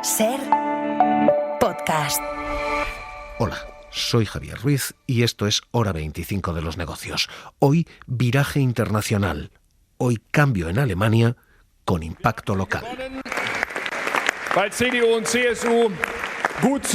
Ser podcast. Hola, soy Javier Ruiz y esto es Hora 25 de los negocios. Hoy viraje internacional. Hoy cambio en Alemania con impacto local. Weil CDU und CSU gut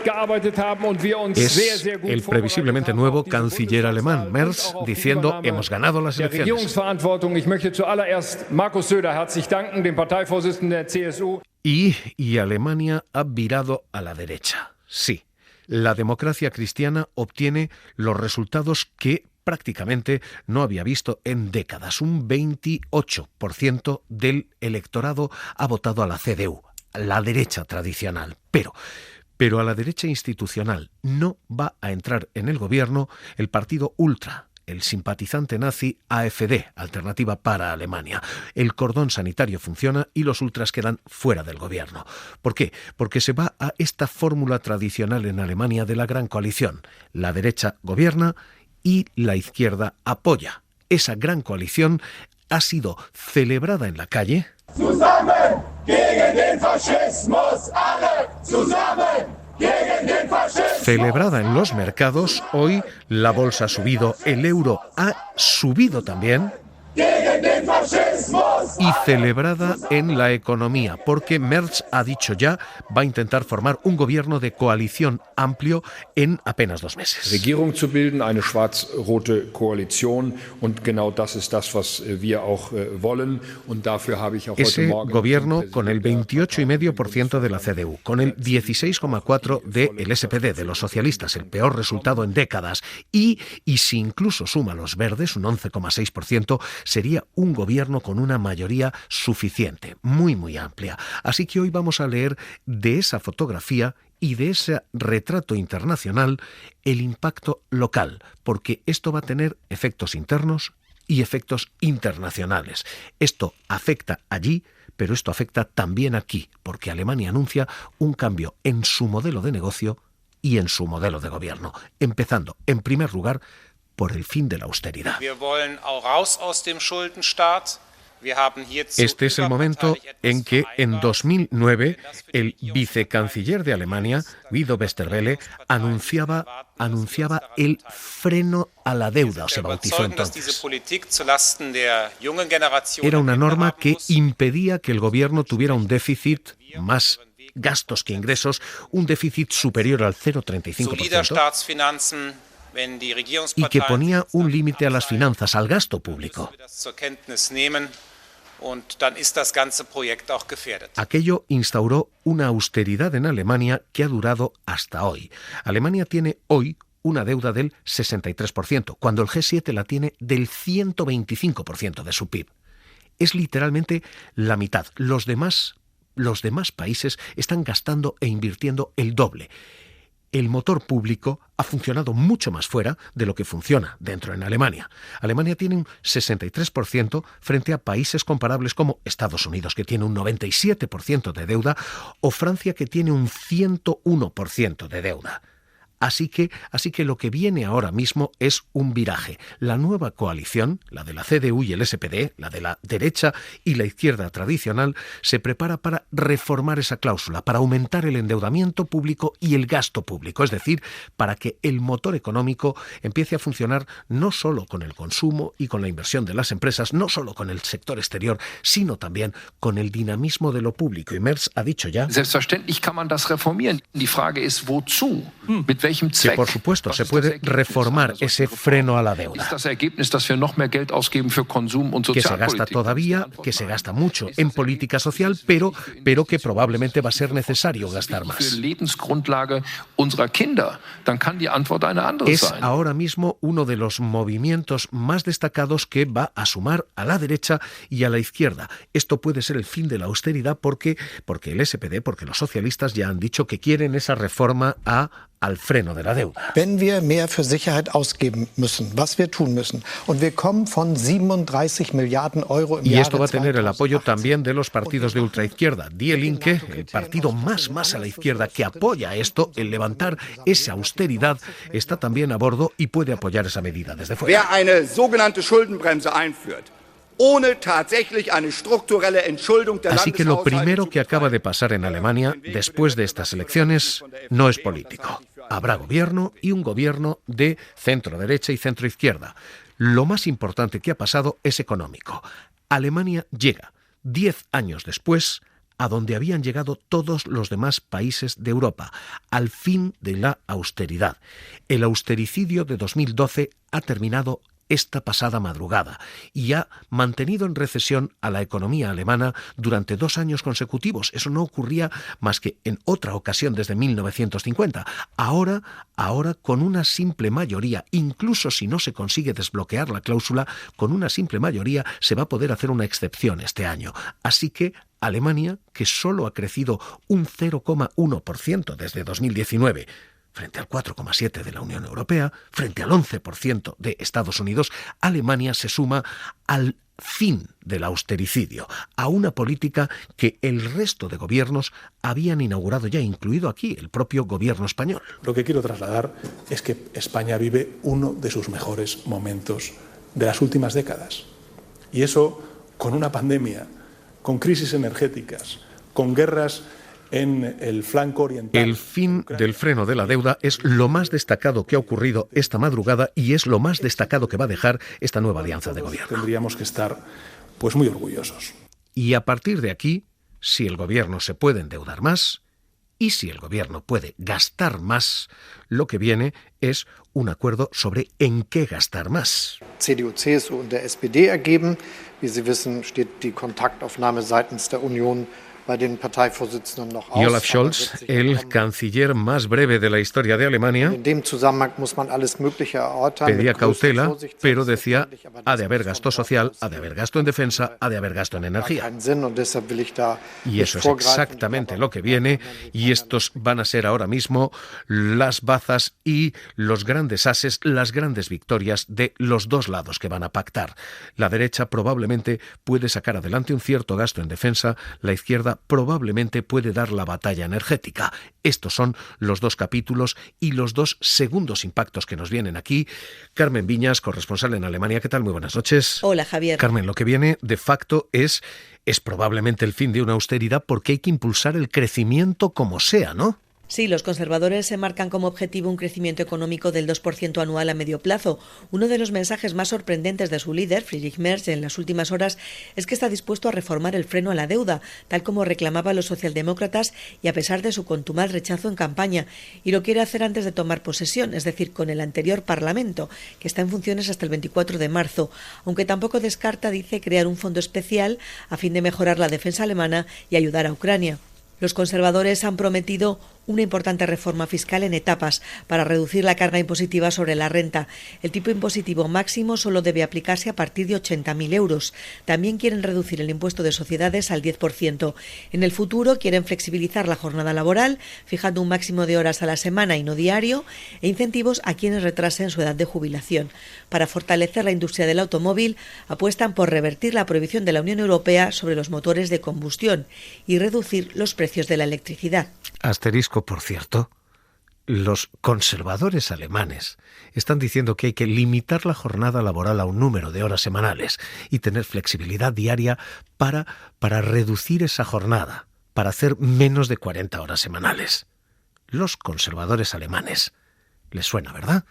gearbeitet haben und wir uns sehr, sehr gut el previsiblemente nuevo canciller alemán, Merz, diciendo hemos ganado las elecciones. Regierungsverantwortung. Ich möchte zuallererst Markus Söder herzlich danken, dem Parteivorsitzenden der CSU. Y Alemania ha virado a la derecha. Sí, la democracia cristiana obtiene los resultados que prácticamente no había visto en décadas. Un 28% del electorado ha votado a la CDU, la derecha tradicional. Pero a la derecha institucional no va a entrar en el gobierno el partido ultra, el simpatizante nazi AfD, Alternativa para Alemania. El cordón sanitario funciona y los ultras quedan fuera del gobierno. ¿Por qué? Porque se va a esta fórmula tradicional en Alemania de la gran coalición. La derecha gobierna y la izquierda apoya. Esa gran coalición ha sido celebrada en la calle. Zusammen gegen den Faschismus, alle zusammen gegen den Faschismus. Celebrada en los mercados, hoy la bolsa ha subido, el euro ha subido también. Gegen den Faschismus. Y celebrada en la economía, porque Merz ha dicho ya, va a intentar formar un gobierno de coalición amplio en apenas 2 meses. Regierung zu bilden, eine schwarz-rote Koalition, und genau das ist das, was wir auch wollen, und dafür habe ich auch heute Morgen... Ese gobierno con el 28,5% de la CDU, con el 16,4% del SPD, de los socialistas, el peor resultado en décadas, y si incluso suma los verdes, un 11,6%, sería un gobierno con una mayoría suficiente, muy amplia. Así que hoy vamos a leer de esa fotografía y de ese retrato internacional el impacto local, porque esto va a tener efectos internos y efectos internacionales. Esto afecta allí, pero esto afecta también aquí, porque Alemania anuncia un cambio en su modelo de negocio y en su modelo de gobierno, empezando, en primer lugar, por el fin de la austeridad. Este es el momento en que en 2009 el vicecanciller de Alemania, Guido Westerwelle, anunciaba el freno a la deuda, o se bautizó entonces. Era una norma que impedía que el gobierno tuviera un déficit más gastos que ingresos, un déficit superior al 0,35%. Y que ponía un límite a las finanzas, al gasto público. Aquello instauró una austeridad en Alemania que ha durado hasta hoy. Alemania tiene hoy una deuda del 63%, cuando el G7 la tiene del 125% de su PIB. Es literalmente la mitad. Los demás países están gastando e invirtiendo el doble. El motor público ha funcionado mucho más fuera de lo que funciona dentro en Alemania. Alemania tiene un 63% frente a países comparables como Estados Unidos, que tiene un 97% de deuda, o Francia, que tiene un 101% de deuda. Así que lo que viene ahora mismo es un viraje. La nueva coalición, la de la CDU y el SPD, la de la derecha y la izquierda tradicional, se prepara para reformar esa cláusula, para aumentar el endeudamiento público y el gasto público, es decir, para que el motor económico empiece a funcionar no solo con el consumo y con la inversión de las empresas, no solo con el sector exterior, sino también con el dinamismo de lo público. Y Merz ha dicho ya... Selbstverständlich kann man das reformieren. Die Frage ist, wozu? Que por supuesto se puede reformar ese freno a la deuda, que se gasta todavía, que se gasta mucho en política social, pero que probablemente va a ser necesario gastar más. Es ahora mismo uno de los movimientos más destacados que va a sumar a la derecha y a la izquierda. Esto puede ser el fin de la austeridad porque el SPD, porque los socialistas ya han dicho que quieren esa reforma al freno de la deuda. Wenn wir mehr für Sicherheit ausgeben müssen, was wir tun müssen, und wir kommen von 37 Milliarden Euro im Jahr. Y esto va a tener el apoyo también de los partidos de ultraizquierda. Die Linke, el partido más a la izquierda que apoya esto, el levantar esa austeridad, está también a bordo y puede apoyar esa medida desde fuera. Wer eine sogenannte Schuldenbremse einführt Así que lo primero que acaba de pasar en Alemania después de estas elecciones no es político. Habrá gobierno y un gobierno de centro-derecha y centro-izquierda. Lo más importante que ha pasado es económico. Alemania llega, 10 años después, a donde habían llegado todos los demás países de Europa, al fin de la austeridad. El austericidio de 2012 ha terminado esta pasada madrugada y ha mantenido en recesión a la economía alemana durante 2 años consecutivos. Eso no ocurría más que en otra ocasión desde 1950. Ahora, con una simple mayoría, incluso si no se consigue desbloquear la cláusula, con una simple mayoría se va a poder hacer una excepción este año. Así que Alemania, que solo ha crecido un 0,1% desde 2019, frente al 4,7% de la Unión Europea, frente al 11% de Estados Unidos, Alemania se suma al fin del austericidio, a una política que el resto de gobiernos habían inaugurado ya, incluido aquí el propio gobierno español. Lo que quiero trasladar es que España vive uno de sus mejores momentos de las últimas décadas. Y eso con una pandemia, con crisis energéticas, con guerras en el flanco oriental. El fin del freno de la deuda es lo más destacado que ha ocurrido esta madrugada y es lo más destacado que va a dejar esta nueva alianza de gobierno. Tendríamos que estar muy orgullosos. Y a partir de aquí, si el gobierno se puede endeudar más y si el gobierno puede gastar más, lo que viene es un acuerdo sobre en qué gastar más. CDU, CSU und der SPD ergeben. Wie Sie wissen, steht die Kontaktaufnahme seitens der Union bei den Parteivorsitzenden noch aus. Y Olaf Scholz, el canciller más breve de la historia de Alemania, pedía cautela, pero decía, ha de haber gasto social, ha de haber gasto en defensa, ha de haber gasto en energía. Y eso es exactamente lo que viene, y estos van a ser ahora mismo las bazas y los grandes ases, las grandes victorias de los dos lados que van a pactar. La derecha probablemente puede sacar adelante un cierto gasto en defensa, la izquierda probablemente puede dar la batalla energética. Estos son los dos capítulos y los dos segundos impactos que nos vienen aquí. Carmen Viñas, corresponsal en Alemania. ¿Qué tal? Muy buenas noches. Hola, Javier. Carmen, lo que viene de facto es probablemente el fin de una austeridad porque hay que impulsar el crecimiento como sea, ¿no? Sí, los conservadores se marcan como objetivo un crecimiento económico del 2% anual a medio plazo. Uno de los mensajes más sorprendentes de su líder, Friedrich Merz, en las últimas horas es que está dispuesto a reformar el freno a la deuda, tal como reclamaban los socialdemócratas y a pesar de su contumaz rechazo en campaña. Y lo quiere hacer antes de tomar posesión, es decir, con el anterior Parlamento, que está en funciones hasta el 24 de marzo, aunque tampoco descarta, dice, crear un fondo especial a fin de mejorar la defensa alemana y ayudar a Ucrania. Los conservadores han prometido una importante reforma fiscal en etapas para reducir la carga impositiva sobre la renta. El tipo impositivo máximo solo debe aplicarse a partir de 80.000 euros. También quieren reducir el impuesto de sociedades al 10%. En el futuro quieren flexibilizar la jornada laboral, fijando un máximo de horas a la semana y no diario, e incentivos a quienes retrasen su edad de jubilación. Para fortalecer la industria del automóvil, apuestan por revertir la prohibición de la Unión Europea sobre los motores de combustión y reducir los precios de la electricidad. Asterisco, por cierto, los conservadores alemanes están diciendo que hay que limitar la jornada laboral a un número de horas semanales y tener flexibilidad diaria para reducir esa jornada, para hacer menos de 40 horas semanales. Los conservadores alemanes. ¿Les suena, verdad?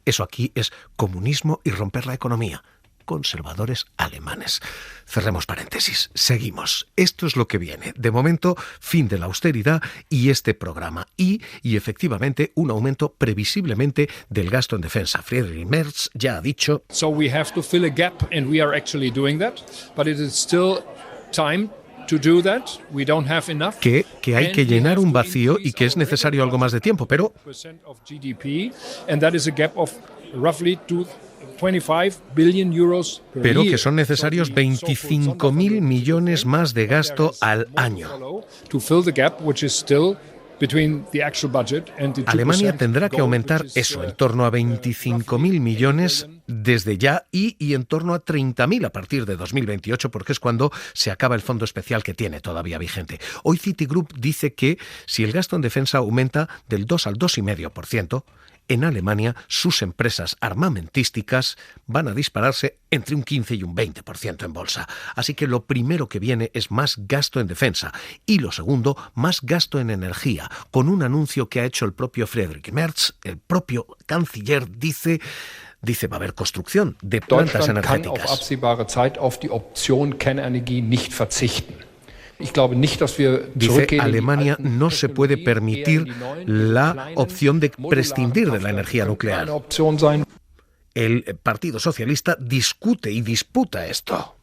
Eso aquí es comunismo y romper la economía. Conservadores alemanes. Cerremos paréntesis. Seguimos. Esto es lo que viene. De momento, fin de la austeridad y este programa. Y efectivamente, un aumento previsiblemente del gasto en defensa. Friedrich Merz ya ha dicho... So we have to fill a gap and we are actually doing that, but it is still time to do that. We don't have enough. Que hay que llenar un vacío y que es necesario algo más de tiempo, pero... Pero que son necesarios 25.000 millones más de gasto al año. Alemania tendrá que aumentar eso, en torno a 25.000 millones desde ya y en torno a 30.000 a partir de 2028, porque es cuando se acaba el fondo especial que tiene todavía vigente. Hoy Citigroup dice que si el gasto en defensa aumenta del 2 al 2,5%, en Alemania sus empresas armamentísticas van a dispararse entre un 15 y un 20% en bolsa. Así que lo primero que viene es más gasto en defensa y lo segundo, más gasto en energía, con un anuncio que ha hecho el propio Friedrich Merz, el propio canciller, dice va a haber construcción de plantas energéticas. Deutschland kann auf absehbare Zeit auf die Option Kernenergie nicht verzichten. Dice, Alemania no se puede permitir la opción de prescindir de la energía nuclear. El Partido Socialista discute y disputa esto.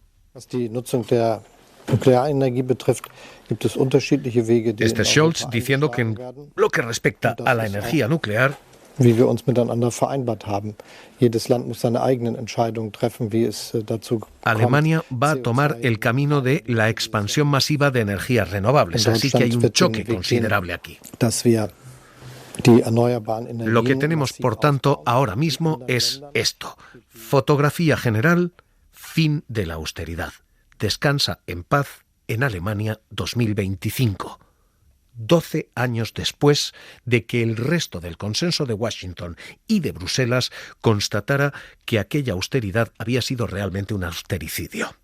Este Scholz diciendo que en lo que respecta a la energía nuclear, wie wir uns miteinander vereinbart haben. Jedes Land muss seine eigenen Entscheidungen treffen, wie es dazu kommt. Alemania va a tomar el camino de la expansión masiva de energías renovables, así que hay un choque considerable aquí. Lo que tenemos, por tanto, ahora mismo es esto. Fotografía general, fin de la austeridad. Descansa en paz en Alemania 2025. 12 años después de que el resto del consenso de Washington y de Bruselas constatara que aquella austeridad había sido realmente un austericidio.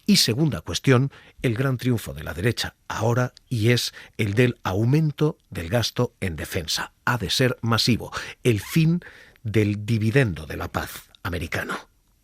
Y segunda cuestión, el gran triunfo de la derecha ahora, y es el del aumento del gasto en defensa. Ha de ser masivo, el fin del dividendo de la paz americano,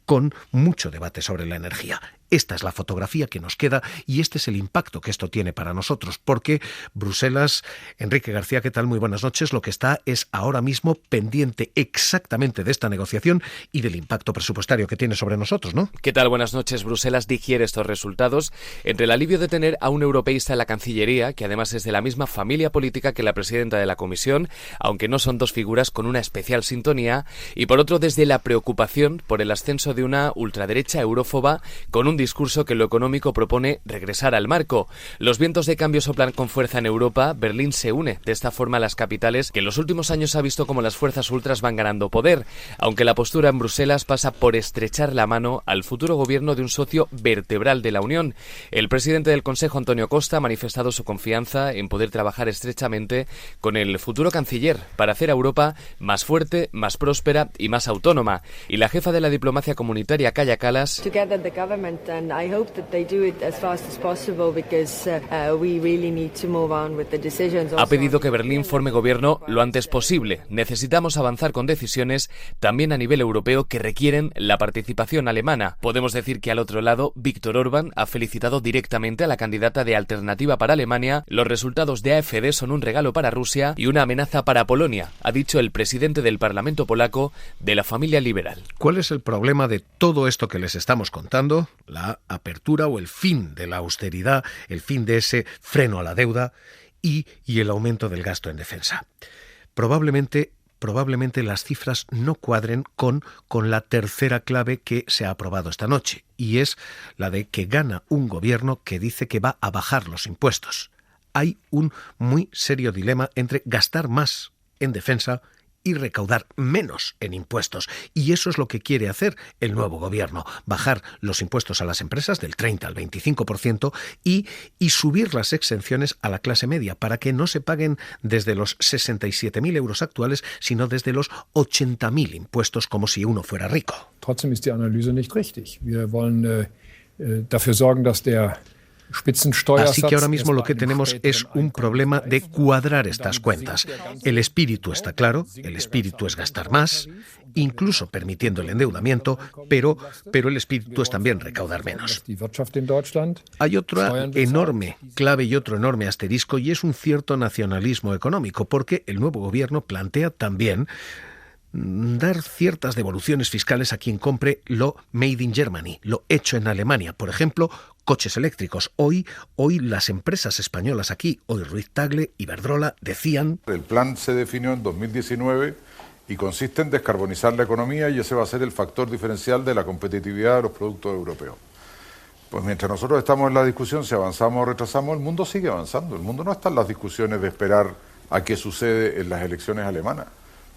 con mucho debate sobre la energía. Esta es la fotografía que nos queda y este es el impacto que esto tiene para nosotros, porque Bruselas, Enrique García, ¿qué tal? Muy buenas noches. Lo que está es ahora mismo pendiente exactamente de esta negociación y del impacto presupuestario que tiene sobre nosotros, ¿no? ¿Qué tal? Buenas noches. Bruselas digiere estos resultados entre el alivio de tener a un europeísta en la Cancillería, que además es de la misma familia política que la presidenta de la Comisión, aunque no son dos figuras con una especial sintonía, y por otro desde la preocupación por el ascenso de una ultraderecha eurófoba con un discurso que en lo económico propone regresar al marco. Los vientos de cambio soplan con fuerza en Europa. Berlín se une de esta forma a las capitales, que en los últimos años ha visto como las fuerzas ultras van ganando poder, aunque la postura en Bruselas pasa por estrechar la mano al futuro gobierno de un socio vertebral de la Unión. El presidente del Consejo, Antonio Costa, ha manifestado su confianza en poder trabajar estrechamente con el futuro canciller para hacer a Europa más fuerte, más próspera y más autónoma. Y la jefa de la diplomacia comunitaria, Kaja Kallas, and I hope that they do it as fast as possible because we really need to move on with the decisions. Ha pedido que Berlín forme gobierno lo antes posible. Necesitamos avanzar con decisiones también a nivel europeo que requieren la participación alemana. Podemos decir que al otro lado, Viktor Orbán ha felicitado directamente a la candidata de Alternativa para Alemania. Los resultados de AfD son un regalo para Rusia y una amenaza para Polonia, ha dicho el presidente del Parlamento polaco de la familia liberal. ¿Cuál es el problema de todo esto que les estamos contando? La apertura o el fin de la austeridad, el fin de ese freno a la deuda y el aumento del gasto en defensa. Probablemente las cifras no cuadren con la tercera clave que se ha aprobado esta noche, y es la de que gana un gobierno que dice que va a bajar los impuestos. Hay un muy serio dilema entre gastar más en defensa y recaudar menos en impuestos. Y eso es lo que quiere hacer el nuevo gobierno, bajar los impuestos a las empresas del 30 al 25% y subir las exenciones a la clase media para que no se paguen desde los 67.000 euros actuales, sino desde los 80.000 impuestos como si uno fuera rico. Trotzdem ist die Analyse nicht richtig. Wir wollen dafür sorgen, dass der Así que ahora mismo lo que tenemos es un problema de cuadrar estas cuentas. El espíritu está claro, el espíritu es gastar más, incluso permitiendo el endeudamiento, pero el espíritu es también recaudar menos. Hay otra enorme clave y otro enorme asterisco, y es un cierto nacionalismo económico, porque el nuevo gobierno plantea también dar ciertas devoluciones fiscales a quien compre lo made in Germany, lo hecho en Alemania. Por ejemplo, coches eléctricos. Hoy las empresas españolas aquí, hoy Ruiz Tagle, Iberdrola, decían... El plan se definió en 2019 y consiste en descarbonizar la economía, y ese va a ser el factor diferencial de la competitividad de los productos europeos. Pues mientras nosotros estamos en la discusión, si avanzamos o retrasamos, el mundo sigue avanzando. El mundo no está en las discusiones de esperar a qué sucede en las elecciones alemanas.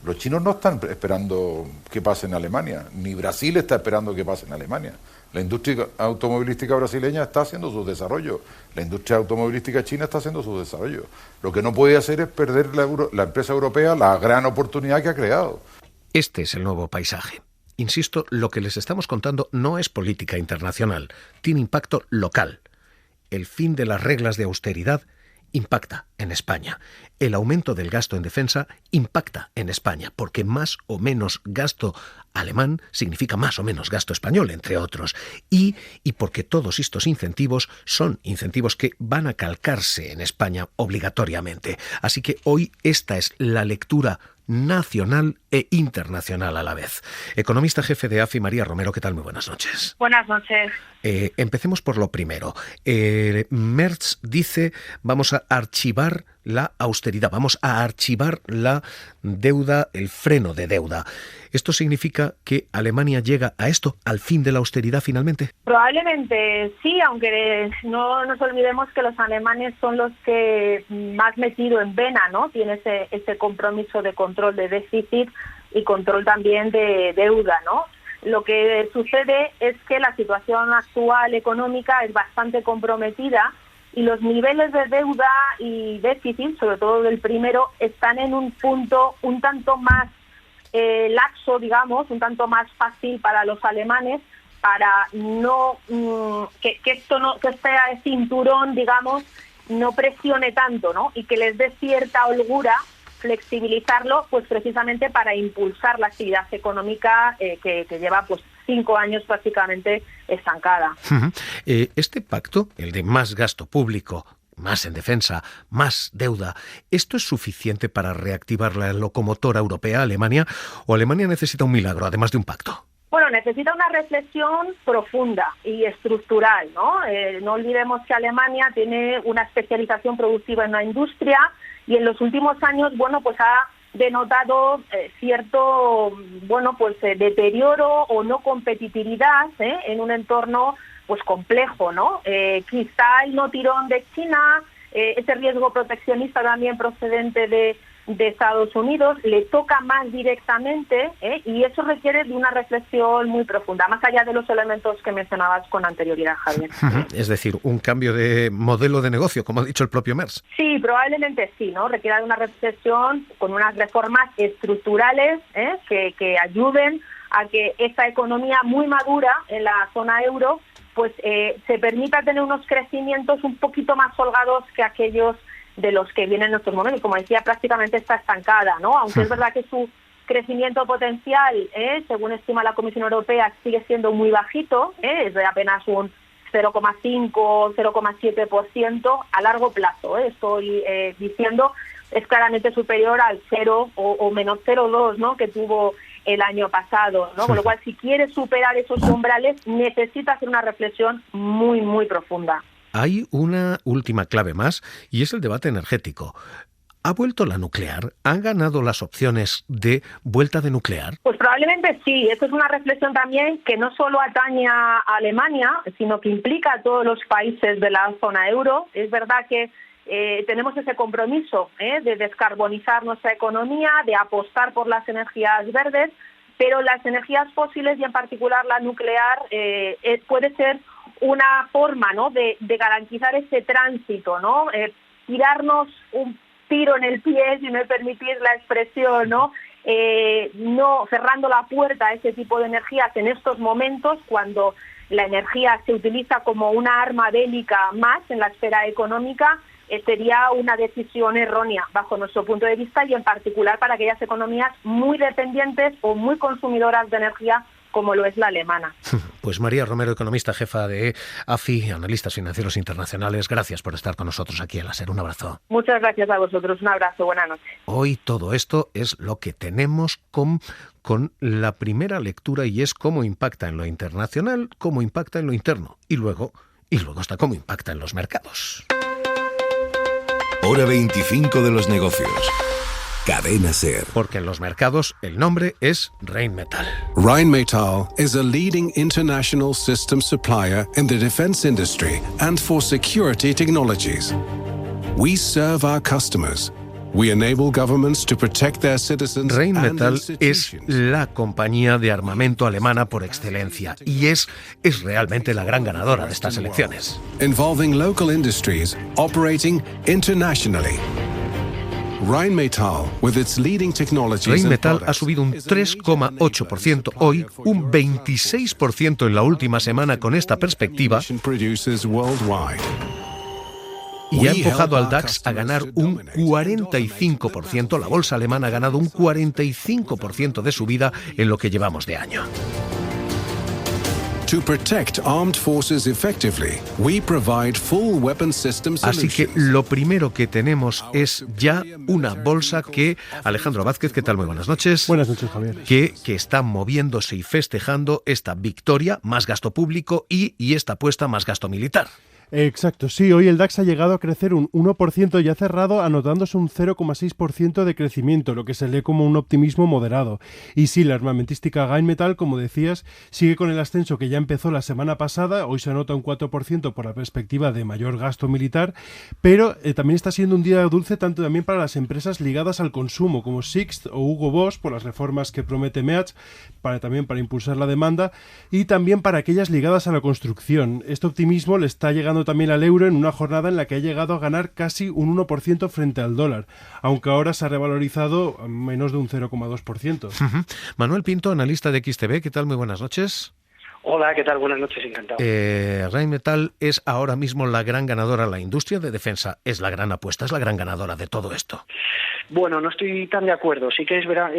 Los chinos no están esperando qué pase en Alemania, ni Brasil está esperando qué pase en Alemania. La industria automovilística brasileña está haciendo su desarrollo, la industria automovilística china está haciendo su desarrollo. Lo que no puede hacer es perder la empresa europea la gran oportunidad que ha creado. Este es el nuevo paisaje. Insisto, lo que les estamos contando no es política internacional, tiene impacto local. El fin de las reglas de austeridad impacta en España. El aumento del gasto en defensa impacta en España, porque más o menos gasto alemán significa más o menos gasto español, entre otros. Y porque todos estos incentivos son incentivos que van a calcarse en España obligatoriamente. Así que hoy esta es la lectura nacional e internacional a la vez. Economista jefe de AFI, María Romero, ¿qué tal? Muy buenas noches. Buenas noches. Empecemos por lo primero. Merz dice, vamos a archivar la austeridad, vamos a archivar la deuda, el freno de deuda. ¿Esto significa que Alemania llega a esto, al fin de la austeridad finalmente? Probablemente sí, aunque no nos olvidemos que los alemanes son los que más metido en vena, ¿no? Tiene ese compromiso de control de déficit y control también de deuda, ¿no? Lo que sucede es que la situación actual económica es bastante comprometida y los niveles de deuda y déficit, sobre todo del primero, están en un punto un tanto más laxo, digamos, un tanto más fácil para los alemanes para no que este cinturón, digamos, no presione tanto, ¿no? Y que les dé cierta holgura flexibilizarlo, pues precisamente para impulsar la actividad económica que lleva pues 5 años prácticamente estancada. Este pacto, el de más gasto público, más en defensa, más deuda, ¿esto es suficiente para reactivar la locomotora europea, Alemania? ¿O Alemania necesita un milagro, además de un pacto? Bueno, necesita una reflexión profunda y estructural, ¿no? No olvidemos que Alemania tiene una especialización productiva en la industria y en los últimos años, bueno, pues ha denotado cierto, bueno, pues deterioro o no competitividad en un entorno pues complejo, ¿no? Quizá el no tirón de China, ese riesgo proteccionista también procedente de Estados Unidos, le toca más directamente y eso requiere de una reflexión muy profunda, más allá de los elementos que mencionabas con anterioridad, Javier. Es decir, un cambio de modelo de negocio, como ha dicho el propio Merz. Sí, probablemente sí, ¿no? Requiere de una reflexión con unas reformas estructurales que ayuden a que esta economía muy madura en la zona euro pues se permita tener unos crecimientos un poquito más holgados que aquellos de los que vienen en estos momentos. Como decía, prácticamente está estancada, ¿no? Aunque es verdad que su crecimiento potencial, según estima la Comisión Europea, sigue siendo muy bajito, es de apenas un 0,5, 0,7% a largo plazo, estoy diciendo, es claramente superior al 0 o menos 0,2, ¿no?, que tuvo el año pasado, ¿no? Con lo cual, si quiere superar esos umbrales, necesita hacer una reflexión muy, muy profunda. Hay una última clave más, y es el debate energético. ¿Ha vuelto la nuclear? ¿Han ganado las opciones de vuelta de nuclear? Pues probablemente sí. Esto es una reflexión también que no solo atañe a Alemania, sino que implica a todos los países de la zona euro. Es verdad que tenemos ese compromiso de descarbonizar nuestra economía, de apostar por las energías verdes, pero las energías fósiles y en particular la nuclear puede ser una forma, ¿no?, de garantizar ese tránsito, ¿no? Tirarnos un tiro en el pie, si me permitís la expresión, ¿no? No cerrando la puerta a ese tipo de energías en estos momentos, cuando la energía se utiliza como una arma bélica más en la esfera económica, sería una decisión errónea bajo nuestro punto de vista y en particular para aquellas economías muy dependientes o muy consumidoras de energía como lo es la alemana. Pues María Romero, economista jefa de AFI, analistas financieros internacionales, gracias por estar con nosotros aquí en la SER. Un abrazo. Muchas gracias a vosotros. Un abrazo. Buenas noches. Hoy todo esto es lo que tenemos con la primera lectura y es cómo impacta en lo internacional, cómo impacta en lo interno y luego está cómo impacta en los mercados. Hora 25 de los negocios. Cadena SER. Porque en los mercados el nombre es Rheinmetall. Rheinmetall is a leading international system supplier in the defense industry and for security technologies. We serve our customers, We enable governments to protect their citizens. Rheinmetall es la compañía de armamento alemana por excelencia y es realmente la gran ganadora de estas elecciones. Involving local industries operating internationally. Rheinmetall, with its leading technologies. Rheinmetall ha subido un 3,8% hoy, un 26% en la última semana con esta perspectiva, y ha empujado al DAX a ganar un 45%. La bolsa alemana ha ganado un 45% de subida en lo que llevamos de año. To protect armed forces effectively, we provide full weapon system solutions. Así que lo primero que tenemos es ya una bolsa que, Alejandro Vázquez, ¿qué tal? Muy buenas noches. Buenas noches, Javier. Que está moviéndose y festejando esta victoria, más gasto público y esta apuesta, más gasto militar. Exacto, sí, hoy el DAX ha llegado a crecer un 1% y ha cerrado anotándose un 0,6% de crecimiento, lo que se lee como un optimismo moderado. Y sí, la armamentística Rheinmetall, como decías, sigue con el ascenso que ya empezó la semana pasada, hoy se anota un 4% por la perspectiva de mayor gasto militar, pero también está siendo un día dulce tanto también para las empresas ligadas al consumo, como Sixt o Hugo Boss, por las reformas que promete Merz, también para impulsar la demanda, y también para aquellas ligadas a la construcción. Este optimismo le está llegando también al euro en una jornada en la que ha llegado a ganar casi un 1% frente al dólar, aunque ahora se ha revalorizado a menos de un 0,2%. Manuel Pinto, analista de XTB, ¿qué tal? Muy buenas noches. Hola, ¿qué tal? Buenas noches, encantado. Rheinmetall es ahora mismo la gran ganadora. La industria de defensa es la gran apuesta, es la gran ganadora de todo esto. Bueno, no estoy tan de acuerdo. Sí que es verdad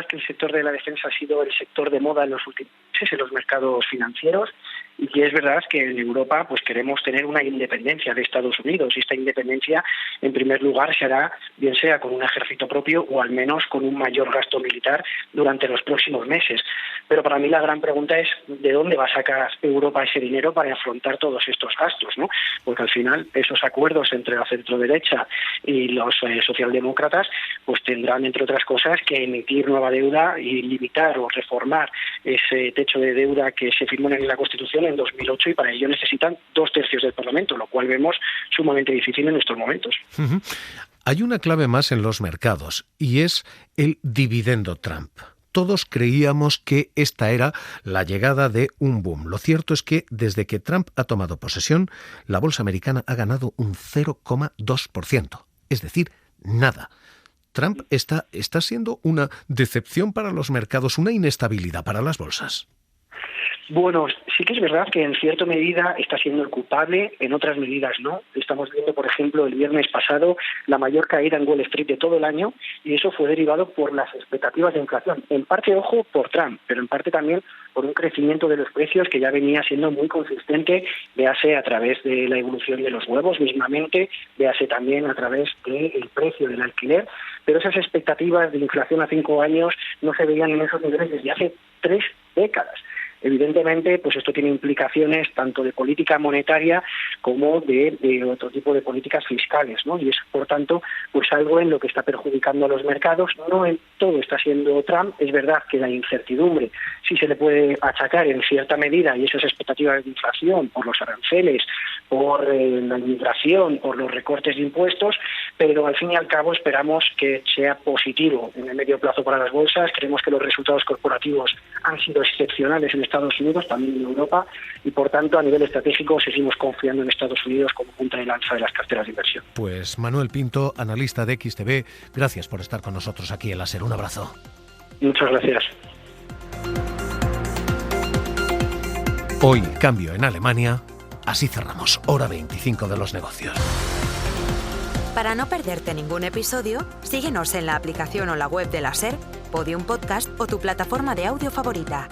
que el sector de la defensa ha sido el sector de moda en los últimos meses en los mercados financieros, y que es verdad que en Europa pues queremos tener una independencia de Estados Unidos, y esta independencia en primer lugar se hará bien sea con un ejército propio o al menos con un mayor gasto militar durante los próximos meses. Pero para mí la gran pregunta es ¿de dónde va a sacar Europa ese dinero para afrontar todos estos gastos, ¿no? Porque al final esos acuerdos entre la centroderecha y los socialdemócratas pues tendrán, entre otras cosas, que emitir nueva deuda y limitar o reformar ese techo de deuda que se firmó en la Constitución en 2008, y para ello necesitan 2/3 del Parlamento, lo cual vemos sumamente difícil en estos momentos. Hay una clave más en los mercados y es el dividendo Trump. Todos creíamos que esta era la llegada de un boom. Lo cierto es que desde que Trump ha tomado posesión, la bolsa americana ha ganado un 0,2%. Es decir, nada. Trump está siendo una decepción para los mercados, una inestabilidad para las bolsas. Bueno, sí que es verdad que en cierta medida está siendo el culpable, en otras medidas no. Estamos viendo, por ejemplo, el viernes pasado la mayor caída en Wall Street de todo el año, y eso fue derivado por las expectativas de inflación. En parte, ojo, por Trump, pero en parte también por un crecimiento de los precios que ya venía siendo muy consistente, véase a través de la evolución de los huevos mismamente, véase también a través del precio del alquiler, pero esas expectativas de inflación a 5 años no se veían en esos niveles desde hace 3 décadas. Evidentemente, pues esto tiene implicaciones tanto de política monetaria como de otro tipo de políticas fiscales, ¿no? Y es, por tanto, pues algo en lo que está perjudicando a los mercados. No en todo está siendo Trump. Es verdad que la incertidumbre sí se le puede achacar en cierta medida, y esas expectativas de inflación por los aranceles, por la inmigración, por los recortes de impuestos, pero al fin y al cabo esperamos que sea positivo en el medio plazo para las bolsas. Creemos que los resultados corporativos han sido excepcionales en Estados Unidos, también en Europa, y por tanto a nivel estratégico seguimos confiando en Estados Unidos como punta de lanza de las carteras de inversión. Pues Manuel Pinto, analista de XTB, gracias por estar con nosotros aquí en La SER. Un abrazo. Muchas gracias. Hoy, cambio en Alemania. Así cerramos hora 25 de los negocios. Para no perderte ningún episodio, síguenos en la aplicación o la web de La SER, Podium Podcast o tu plataforma de audio favorita.